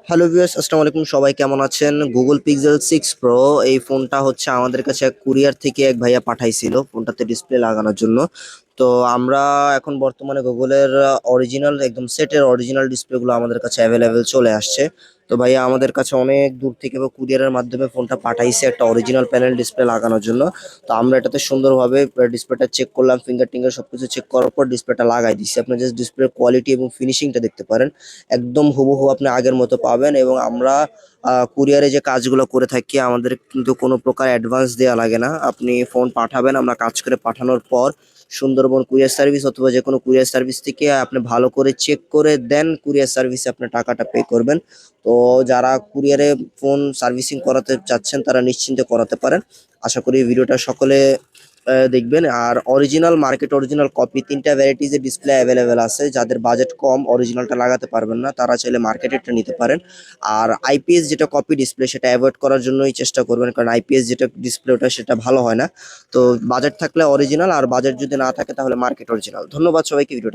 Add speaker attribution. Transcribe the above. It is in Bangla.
Speaker 1: হ্যালো ভিউয়ার্স, আসসালামু আলাইকুম। সবাই কেমন আছেন? গুগল পিক্সেল 6 প্রো এই ফোনটা হচ্ছে আমাদের কাছে এক কুরিয়ার থেকে এক ভাইয়া পাঠাইছিল ফোনটাতে ডিসপ্লে লাগানোর জন্য। তো আমরা এখন বর্তমানে গুগলের অরিজিনাল একদম সেটের অরিজিনাল ডিসপ্লেগুলো আমাদের কাছে অ্যাভেলেবেল চলে আসছে। তো ভাইয়া আমাদের কাছে অনেক দূর থেকে বা কুরিয়ারের মাধ্যমে ফোনটা পাঠাইছে একটা অরিজিনাল প্যানেল ডিসপ্লে লাগানোর জন্য। তো আমরা এটাতে সুন্দরভাবে ডিসপ্লেটা চেক করলাম, ফিঙ্গার টিঙ্গার সবকিছু চেক করার পর ডিসপ্লেটা লাগাই দিচ্ছি। আপনি জাস্ট ডিসপ্লের কোয়ালিটি এবং ফিনিশিংটা দেখতে পারেন, একদম হুবহু আপনি আগের মতো পাবেন। এবং আমরা কুরিয়ারে যে কাজগুলো করে থাকি আমাদের কিন্তু কোনো প্রকার অ্যাডভান্স দেওয়া লাগে না। আপনি ফোন পাঠাবেন, আমরা কাজ করে পাঠানোর পর সুন্দরবন কুরিয়ার সার্ভিস অথবা যে কোনো কুরিয়ার সার্ভিস থেকে আপনি ভালো করে চেক করে দেন কুরিয়ার সার্ভিসে আপনি টাকাটা পে করবেন। তো যারা কুরিয়ারে ফোন সার্ভিসিং করাতে চাচ্ছেন তারা নিশ্চিন্তে করাতে পারেন। আশা করি ভিডিওটা সকলে দেখবেন। আর অরিজিনাল মার্কেট অরিজিনাল কপি ৩টা ভ্যারাইটিস এর ডিসপ্লে অ্যাভেলেবেল আছে। যাদের বাজেট কম, অরিজিনালটা লাগাতে পারবেন না, তারা চাইলে মার্কেটেরটা নিতে পারেন। আর আইপিএস যেটা কপি ডিসপ্লে সেটা অ্যাভয়েড করার জন্যই চেষ্টা করবেন, কারণ আইপিএস যেটা ডিসপ্লে ওটা সেটা ভালো হয় না। তো বাজেট থাকলে অরিজিনাল, আর বাজেট যদি না থাকে তাহলে মার্কেট অরিজিনাল। ধন্যবাদ সবাইকে ভিডিওটা